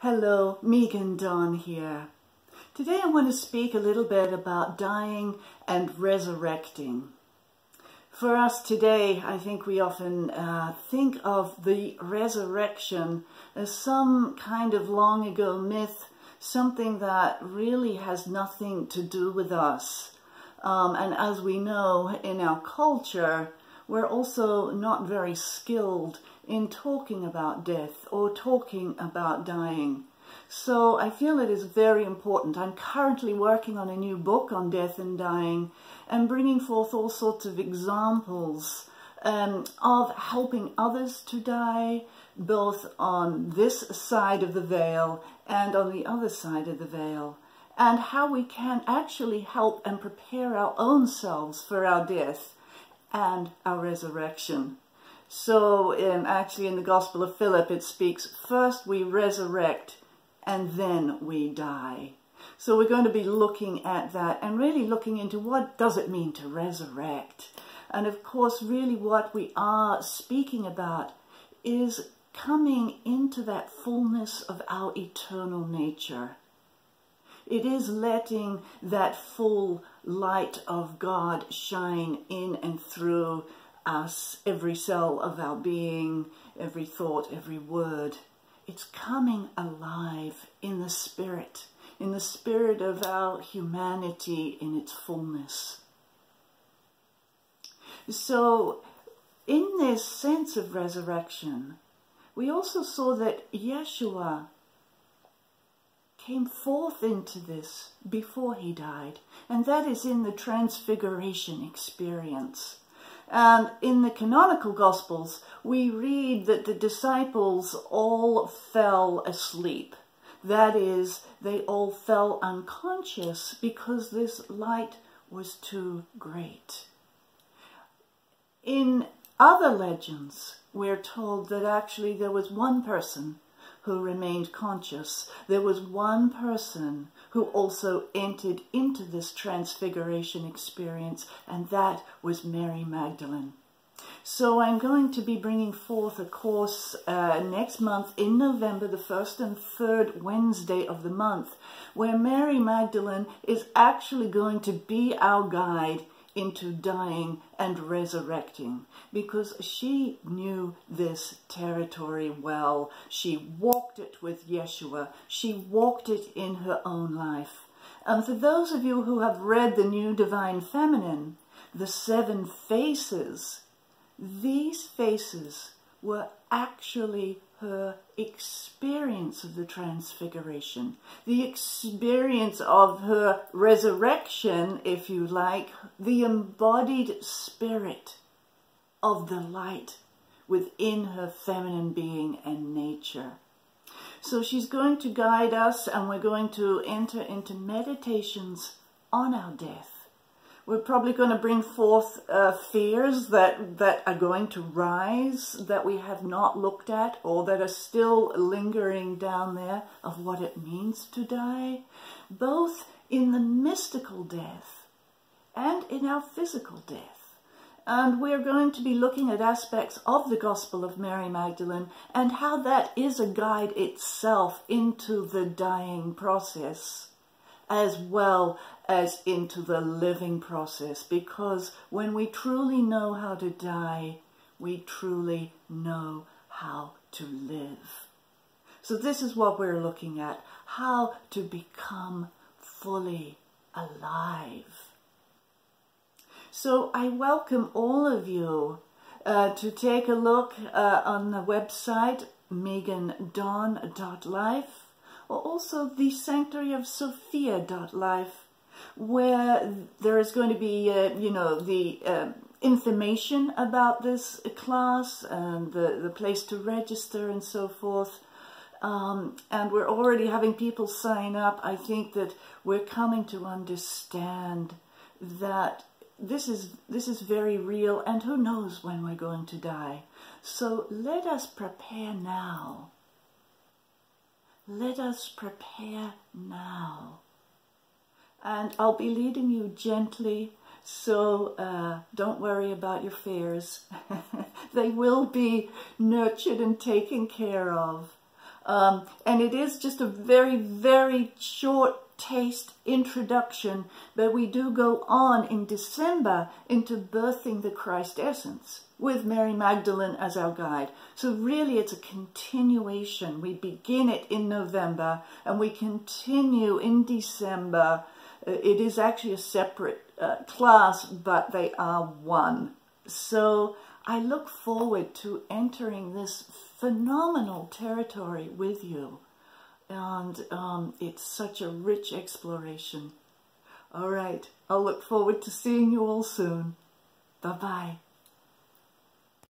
Hello, Megan Dawn here. Today I want to speak a little bit about dying and resurrecting. For us today, I think we often think of the resurrection as some kind of long ago myth, something that really has nothing to do with us. And as we know in our culture, we're also not very skilled in talking about death or talking about dying. So I feel it is very important. I'm currently working on a new book on death and dying and bringing forth all sorts of examples of helping others to die, both on this side of the veil and on the other side of the veil, and how we can actually help and prepare our own selves for our death and our resurrection. So actually in the Gospel of Philip it speaks, first we resurrect and then we die. So we're going to be looking at that and really looking into what does it mean to resurrect. And of course really what we are speaking about is coming into that fullness of our eternal nature. It is letting that full light of God shine in and through us, every cell of our being, every thought, every word. It's coming alive in the spirit of our humanity in its fullness. So in this sense of resurrection, we also saw that Yeshua came forth into this before he died, and that is in the transfiguration experience. And in the canonical Gospels, we read that the disciples all fell asleep. That is, they all fell unconscious because this light was too great. In other legends, we're told that actually there was one person who remained conscious. There was one person who also entered into this transfiguration experience, and that was Mary Magdalene. So I'm going to be bringing forth a course next month in November, the 1st and 3rd Wednesday of the month, where Mary Magdalene is actually going to be our guide into dying and resurrecting, because she knew this territory well. She walked it with Yeshua. She walked it in her own life. And for those of you who have read the New Divine Feminine, the 7 faces, these faces were actually her experience of the transfiguration, the experience of her resurrection, if you like, the embodied spirit of the light within her feminine being and nature. So she's going to guide us, and we're going to enter into meditations on our death. We're probably going to bring forth fears that are going to rise, that we have not looked at, or that are still lingering down there, of what it means to die, both in the mystical death and in our physical death. And we're going to be looking at aspects of the Gospel of Mary Magdalene and how that is a guide itself into the dying process, as well as into the living process, because when we truly know how to die, we truly know how to live. So this is what we're looking at, how to become fully alive. So I welcome all of you to take a look on the website megandawn.life, or also the Sanctuary of Sophia.life, where there is going to be, the information about this class and the place to register and so forth. And we're already having people sign up. I think that we're coming to understand that this is very real, and who knows when we're going to die. So let us prepare now. Let us prepare now. And I'll be leading you gently, so don't worry about your fears. They will be nurtured and taken care of. And it is just a very, very short taste introduction, but we do go on in December into birthing the Christ essence with Mary Magdalene as our guide. So really it's a continuation. We begin it in November and we continue in December. It is actually a separate class, but they are one. So I look forward to entering this phenomenal territory with you. And it's such a rich exploration. All right, I'll look forward to seeing you all soon. Bye-bye.